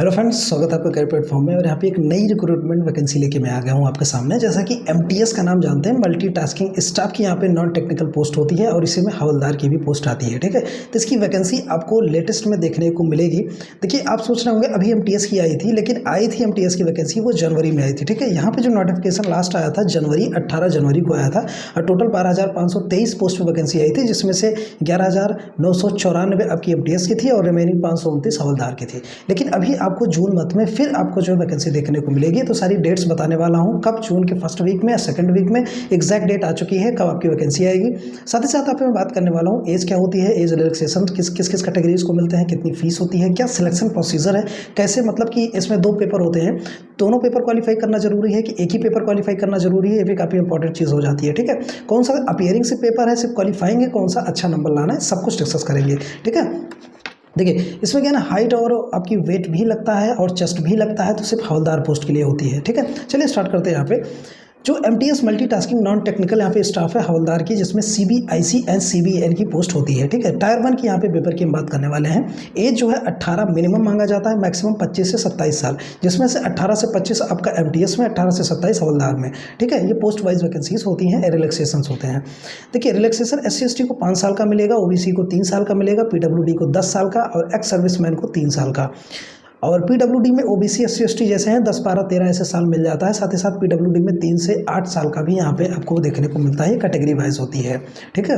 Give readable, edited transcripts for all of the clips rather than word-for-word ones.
Hello friends, स्वागत है आपका करियर प्लेटफॉर्म में। और यहाँ पे एक नई रिक्रूटमेंट वैकेंसी लेके मैं आ गया हूँ आपके सामने। जैसा कि एमटीएस का नाम जानते हैं, मल्टीटास्किंग स्टाफ की यहाँ पे नॉन टेक्निकल पोस्ट होती है और इसी में हवलदार की भी पोस्ट आती है। ठीक है, तो इसकी वैकेंसी आपको लेटेस्ट में देखने को मिलेगी। देखिए, आप सोच रहे होंगे अभी एमटीएस की आई थी, लेकिन आई थी एमटीएस की वैकेंसी वो जनवरी में आई थी। ठीक है, यहाँ पे जो नोटिफिकेशन लास्ट आया था 18 जनवरी को आया था और टोटल 12,523 पोस्ट पर वैकेंसी आई थी, जिसमें से 11,994 आपकी एमटीएस की थी और रिमेनिंग 529 हवलदार की थी। लेकिन अभी आपको जून मंथ में फिर आपको जो वैकेंसी देखने को मिलेगी, तो सारी डेट्स बताने वाला हूं, कब जून के फर्स्ट वीक में या सेकंड वीक में एग्जैक्ट डेट आ चुकी है कब आपकी वैकेंसी आएगी। साथ ही साथ आप मैं बात करने वाला हूं एज क्या होती है, एज रिलैक्सेशन किस कैटेगरीज को मिलते हैं, कितनी फीस होती है, क्या सिलेक्शन प्रोसीजर है, कैसे मतलब कि इसमें 2 पेपर होते हैं, दोनों पेपर क्वालिफाई करना जरूरी है कि एक ही पेपर क्वालिफाई करना जरूरी है, ये भी काफ़ी इंपॉर्टेंट चीज़ हो जाती है। ठीक है, कौन सा अपीयरिंग से पेपर है, सिर्फ क्वालिफाइंग है, कौन सा अच्छा नंबर लाना है, सब कुछ डिस्कस करेंगे। ठीक है, देखिए इसमें क्या है ना, हाइट और आपकी वेट भी लगता है और चेस्ट भी लगता है, तो सिर्फ हवलदार पोस्ट के लिए होती है। ठीक है, चलिए स्टार्ट करते हैं। यहाँ पे जो एमटीएस मल्टीटास्किंग नॉन टेक्निकल यहाँ पे स्टाफ है हवलदार की, जिसमें सीबीआईसी एंड सीबीएन की पोस्ट होती है। ठीक है, टायर 1 की यहाँ पे पेपर की हम बात करने वाले हैं। एज जो है 18 मिनिमम मांगा जाता है, मैक्सिमम 25 से 27 साल, जिसमें से 18 से 25 आपका एमटीएस में, 18 से 27 हवलदार में। ठीक है, ये पोस्ट वाइज वैकेंसीज होती हैं, रिलैक्सेशन होते हैं। देखिए, रिलैक्सेशन SC/ST को 5 साल का मिलेगा, ओबीसी को 3 साल का मिलेगा, पीडब्ल्यूडी को 10 साल का और एक्स सर्विसमैन को 3 साल का। और पीडब्ल्यूडी में ओबीसी SC/ST जैसे हैं 10, 12, 13 ऐसे साल मिल जाता है। साथ ही साथ पीडब्ल्यूडी में 3 से 8 साल का भी यहाँ पे आपको देखने को मिलता है, कैटेगरी वाइज होती है। ठीक है,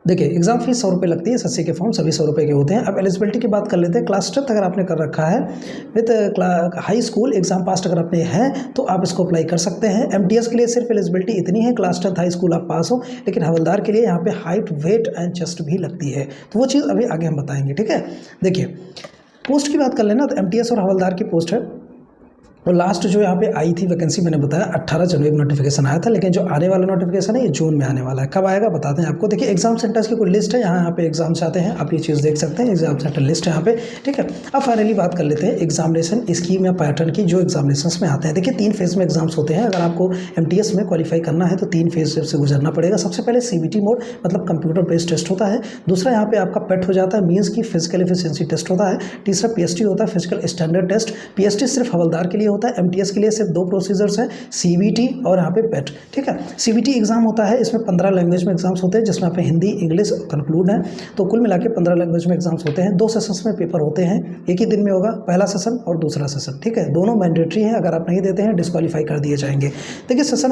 देखिए एग्जाम फीस 100 रुपये लगती है, SSC के फॉर्म सभी 100 रुपये के होते हैं। अब एलिजिबिलिटी की बात कर लेते हैं। क्लास 10 अगर आपने कर रखा है विद हाई स्कूल एग्जाम पास अगर आपने है तो आप इसको अप्लाई कर सकते हैं। एमटीएस के लिए सिर्फ एलिजिबिलिटी इतनी है, क्लास 10 हाई स्कूल आप पास हो, लेकिन हवलदार के लिए यहाँ पे हाइट, वेट एंड चेस्ट भी लगती है, तो वो चीज़ अभी आगे हम बताएंगे। ठीक है, देखिए पोस्ट की बात कर लेना, तो एमटीएस और हवलदार की पोस्ट है। और लास्ट जो यहाँ पे आई थी वैकेंसी मैंने बताया 18 जनवरी में नोटिफिकेशन आया था, लेकिन जो आने वाला नोटिफिकेशन है ये जून में आने वाला है। कब आएगा बताते हैं आपको। देखिए एग्जाम सेंटर्स की कोई लिस्ट है, यहाँ पे एग्जाम्स आते हैं, आप ये चीज़ देख सकते हैं, एग्जाम सेंटर लिस्ट है यहाँ पे। ठीक है, अब फाइनली बात कर लेते हैं एग्जामिनेशन स्कीम या पैटर्न की जो एग्जामिनेशन में आते हैं। देखिए 3 फेज में एग्जाम्स होते हैं। अगर आपको एमटीएस में क्वालिफाई करना है तो 3 फेज से गुजरना पड़ेगा। सबसे पहले CBT मोड मतलब कंप्यूटर बेस्ड टेस्ट होता है। दूसरा यहाँ पे आपका पेट हो जाता है, मीन्स की फिजिकल एफिशिएंसी टेस्ट होता है। तीसरा PST होता है, फिजिकल स्टैंडर्ड टेस्ट। PST सिर्फ हवलदार के लिए होता है, एमटीएस के लिए सिर्फ 2 प्रोसीजर्स हैं, CBT और यहाँ पे पेट। ठीक है, CBT एग्जाम होता है, इसमें 15 लैंग्वेज में एग्जाम्स होते हैं, जिसमें यहाँ पे हिंदी, इंग्लिश कंक्लूड है, तो कुल मिला के 15 लैंग्वेज में एग्जाम्स होते हैं। 2 सेशंस में पेपर होते हैं, एक ही दिन में होगा, पहला सेशन और दूसरा सेशन। ठीक है, दोनों मैंडेटरी हैं, अगर आप नहीं देते हैं डिस्क्वालीफाई कर दिए जाएंगे। देखिए सेशन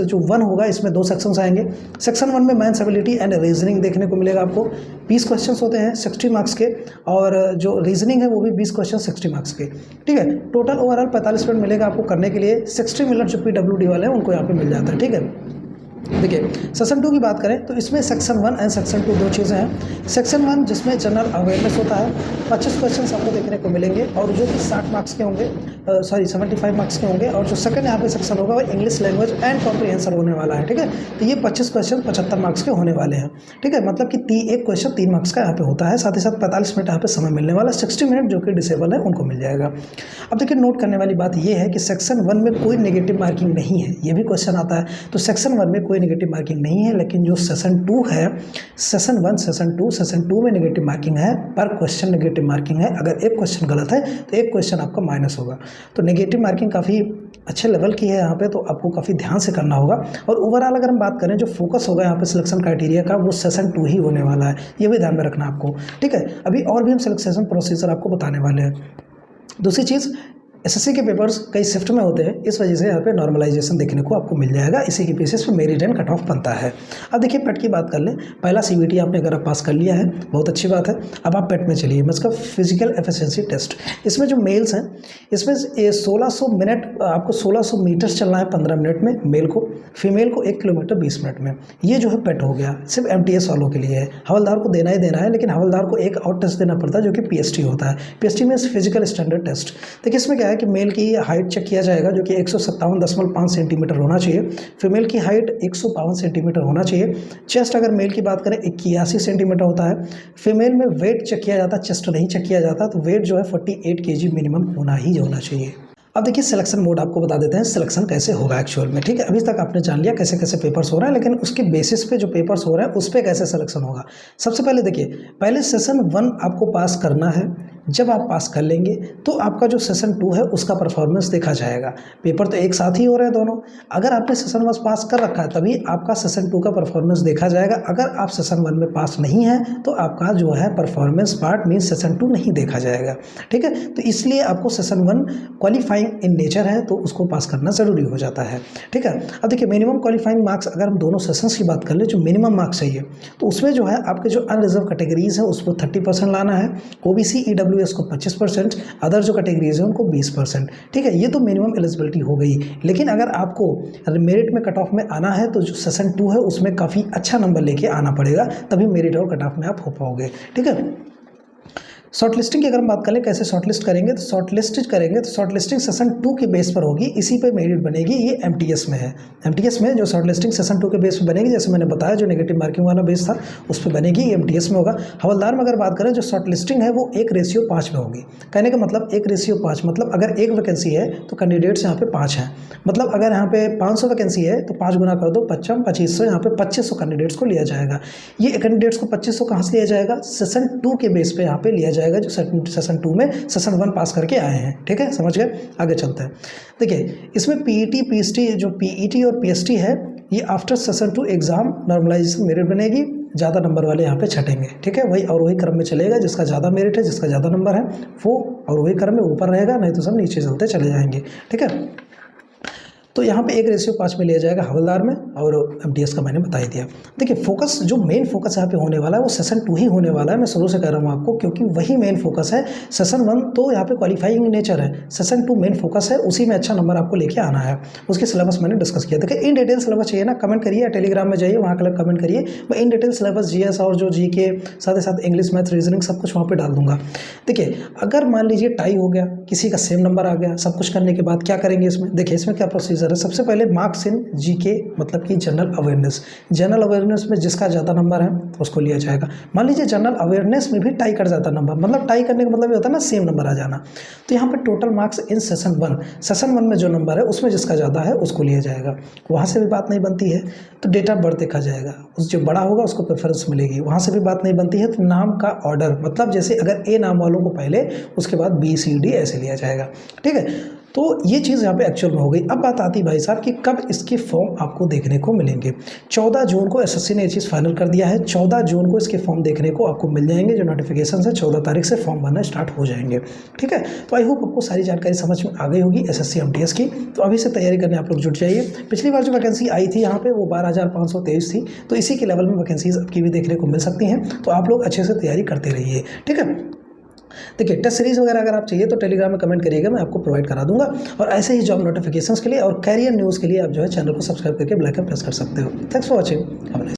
जो 1 होगा इसमें 2 सेक्शंस आएंगे। सेक्शन 1 में मैथ्स एबिलिटी एंड रीजनिंग देखने को मिलेगा आपको। 20 क्वेश्चन होते हैं 60 मार्क्स के, और जो रीजनिंग है वो भी 20 क्वेश्चन 60 मार्क्स के। ठीक है, टोटल ओवरऑल 45 मिनट मिलेगा आपको करने के लिए। 60 मिनट जो PWD वाले हैं उनको यहाँ पे मिल जाता है। ठीक है, देखिए सेक्शन 2 की बात करें तो इसमें सेक्शन 1 एंड सेक्शन 2 2 चीज़ें हैं। सेक्शन 1 जिसमें जनरल अवेयरनेस होता है, 25 क्वेश्चन आपको देखने को मिलेंगे और जो कि 60 मार्क्स के होंगे, 75 मार्क्स के होंगे। और जो सेकंड यहाँ पे सेक्शन होगा वो इंग्लिश लैंग्वेज एंड कॉम्प्रिहेंशन होने वाला है। ठीक है, तो ये 25 क्वेश्चन 75 मार्क्स के होने वाले हैं। ठीक है, मतलब कि एक क्वेश्चन 3 मार्क्स का यहाँ पे होता है। साथ ही साथ 45 मिनट यहाँ पे समय मिलने वाला, 60 मिनट जो कि डिसेबल है उनको मिल जाएगा। अब देखिए नोट करने वाली बात ये है कि सेक्शन 1 में कोई नेगेटिव मार्किंग नहीं है, ये भी क्वेश्चन आता है। तो सेक्शन 1 में कोई नेगेटिव मार्किंग नहीं है, लेकिन जो सेशन 2 है, सेशन 1 सेशन 2 में नेगेटिव मार्किंग है, पर क्वेश्चन नेगेटिव मार्किंग है। अगर एक क्वेश्चन गलत है तो एक क्वेश्चन आपका माइनस होगा। तो नेगेटिव मार्किंग काफ़ी अच्छे लेवल की है यहाँ पे, तो आपको काफ़ी ध्यान से करना होगा। और ओवरऑल अगर हम बात करें जो फोकस होगा यहाँ पे सिलेक्शन क्राइटेरिया का, वो सेशन 2 ही होने वाला है, ये भी ध्यान में रखना आपको। ठीक है, अभी और भी हम सिलेक्शन प्रोसीजर आपको बताने वाले हैं। दूसरी चीज़, SSC के पेपर्स कई शिफ्ट में होते हैं, इस वजह से यहाँ पे नॉर्मलाइजेशन देखने को आपको मिल जाएगा। इसी के बेसिस पे मेरिट एंड कट ऑफ बनता है। अब देखिए पेट की बात कर लें। पहला CBT आपने अगर आप पास कर लिया है बहुत अच्छी बात है। अब आप पेट में चलिए, मतलब फिजिकल एफिशिएंसी टेस्ट। इसमें जो मेल्स हैं इसमें 1600 मिनट आपको 1600 मीटर्स चलना है 15 मिनट में मेल को, फीमेल को 1 किलोमीटर 20 मिनट में। ये जो है पेट हो गया, सिर्फ MTS वालों के लिए है। हवलदार को देना ही देना है, लेकिन हवलदार को एक और टेस्ट देना पड़ता है जो कि PST होता है। PST में फिजिकल स्टैंडर्ड टेस्ट। देखिए इसमें क्या है कि मेल की हाइट चेक किया जाएगा जो कि 157.5 सेंटीमीटर होना चाहिए, फीमेल की हाइट 152 सेंटीमीटर होना चाहिए। चेस्ट अगर मेल की बात करें 81 सेंटीमीटर होता है। फीमेल में वेट चेक किया जाता है, चेस्ट नहीं चेक किया जाता, तो वेट जो है 48 kg मिनिमम होना ही होना चाहिए। अब देखिए सिलेक्शन मोड आपको बता देते हैं, सिलेक्शन कैसे होगा एक्चुअल में। ठीक है, अभी तक आपने जान लिया कैसे कैसे पेपर्स हो रहे हैं, लेकिन उसके बेसिस पे जो पेपर्स हो रहे हैं उस पर कैसे सिलेक्शन होगा। सबसे पहले देखिए, पहले सेशन 1 आपको पास करना है, जब आप पास कर लेंगे तो आपका जो सेशन 2 है उसका परफॉर्मेंस देखा जाएगा। पेपर तो एक साथ ही हो रहे हैं दोनों। अगर आपने सेशन 1 पास कर रखा है तभी आपका सेशन 2 का परफॉर्मेंस देखा जाएगा। अगर आप सेशन 1 में पास नहीं हैं तो आपका जो है परफॉर्मेंस पार्ट मीन्स सेशन 2 नहीं देखा जाएगा। ठीक है, तो इसलिए आपको सेशन 1 क्वालिफाइंग इन नेचर है तो उसको पास करना ज़रूरी हो जाता है। ठीक है, अब देखिए मिनिमम क्वालिफाइंग मार्क्स अगर हम दोनों सेशंस की बात कर लें, जो मिनिमम मार्क्स चाहिए तो उसमें जो है आपके जो अनरिजर्व कैटेगरीज है उसको 30% लाना है, ओबीसी ईडब्ल्यूएस को 25%, अदर जो कैटेगरीज है उनको 20%। ठीक है, ये तो मिनिमम एलिजिबिलिटी हो गई। लेकिन अगर आपको मेरिट में कट ऑफ में आना है तो जो सेशन 2 है उसमें काफ़ी अच्छा नंबर लेके आना पड़ेगा, तभी मेरिट और कट ऑफ में आप हो पाओगे। ठीक है, शॉर्ट लिस्टिंग की अगर हम बात करें कैसे शॉर्ट लिस्ट करेंगे, तो शॉर्ट लिस्टिंग सेशन 2 के बेस पर होगी, इसी पे मेरिट बनेगी। ये एमटीएस में है, एमटीएस में जो शॉर्ट लिस्टिंग सेशन 2 के बेस पर बनेगी, जैसे मैंने बताया जो नेगेटिव मार्किंग वाला बेस था उस पर बनेगी, एमटीएस में होगा। हवलदार में अगर बात करें जो शॉर्ट लिस्टिंग है वो 1:5 में होगी। कहने का मतलब 1:5 मतलब अगर एक वैकेंसी है तो कैंडिडेट्स यहाँ पे 5 हैं, मतलब अगर यहाँ पे 500 वैकेंसी है तो 5 गुना कर दो 2500, यहाँ पे 2500 कैंडिडेट्स को लिया जाएगा। ये कैंडिडेट्स को 2500 कहाँ से लिया जाएगा, सेशन 2 के बेस पे यहाँ पे लिया जाएगा, जो सेशन 2 में सेशन 1 पास करके आए हैं। ठीक है, समझ गए, आगे चलते हैं। देखिए इसमें पीईटी पीएसटी, जो पीईटी और पीएसटी है ये after session 2 exam normalisation merit बनेगी, ज़्यादा नंबर वाले यहाँ पे छटेंगे। ठीक है, वही और वही क्रम में चलेगा, जिसका ज़्यादा मेरिट है जिसका ज़्यादा नंबर है वो और वही क्रम में ऊपर रहेगा, नहीं तो सब नीचे चलते चले जाएंगे। ठीक है, तो यहाँ पे 1:5 में लिया जाएगा हवलदार में, और एमटीएस का मैंने बता ही दिया। देखिए फोकस, जो मेन फोकस यहाँ पे होने वाला है वो सेशन 2 ही होने वाला है, मैं शुरू से कह रहा हूँ आपको, क्योंकि वही मेन फोकस है। सेशन 1 तो यहाँ पे क्वालिफाइंग नेचर है, सेशन 2 मेन फोकस है, उसी में अच्छा नंबर आपको लेके आना है। उसके सिलेबस मैंने डिस्कस किया। देखिए इन डिटेल सिलेबस चाहिए ना, कमेंट करिए, टेलीग्राम में जाइए, वहाँ कल कमेंट करिए, मैं इन डिटेल सिलेबस जीएस और जो जीके साथ ही साथ इंग्लिश मैथ रीजनिंग सब कुछ वहाँ पर डाल दूंगा। देखिए अगर मान लीजिए टाई हो गया, किसी का सेम नंबर आ गया, सब कुछ करने के बाद क्या करेंगे इसमें, देखिए इसमें क्या प्रोसीजर है। सबसे पहले मार्क्स इन जीके मतलब कि जनरल अवेयरनेस में जिसका ज़्यादा नंबर है उसको लिया जाएगा। मान लीजिए जनरल अवेयरनेस में भी टाई कर जाता नंबर, मतलब टाई करने का मतलब ये होता है ना सेम नंबर आ जाना, तो यहाँ पे टोटल मार्क्स इन सेशन 1 में जो नंबर है उसमें जिसका ज़्यादा है उसको लिया जाएगा। वहाँ से भी बात नहीं बनती है तो डेट ऑफ बर्थ देखा जाएगा, उस जो बड़ा होगा उसको प्रेफरेंस मिलेगी। वहाँ से भी बात नहीं बनती है तो नाम का ऑर्डर, मतलब जैसे अगर ए नाम वालों को पहले, उसके बाद बी सी डी ऐसे लिया जाएगा। ठीक है, तो ये चीज़ यहाँ पे एक्चुअल में हो गई। अब बात आती है भाई साहब कि कब इसके फॉर्म आपको देखने को मिलेंगे। 14 जून को एसएससी ने ये चीज़ फाइनल कर दिया है, 14 जून को इसके फॉर्म देखने को आपको मिल जाएंगे। जो नोटिफिकेशन है 14 तारीख से फॉर्म भरना स्टार्ट हो जाएंगे। ठीक है, तो आई होप आपको सारी जानकारी समझ में आ गई होगी एसएससी एमटीएस की। तो अभी से तैयारी करने आप लोग जुट जाइए। पिछली बार जो वैकेंसी आई थी यहाँ पे वो 12,523 थी, तो इसी के लेवल में वैकेंसीज आपकी भी देखने को मिल सकती हैं, तो आप लोग अच्छे से तैयारी करते रहिए। ठीक है, देखिए टेस्ट सीरीज वगैरह अगर आप चाहिए तो टेलीग्राम में कमेंट करिएगा, मैं आपको प्रोवाइड करा दूंगा। और ऐसे ही जॉब नोटिफिकेशंस के लिए और कैरियर न्यूज़ के लिए आप जो है चैनल को सब्सक्राइब करके बेल आइकन प्रेस कर सकते हो। Thanks for watching.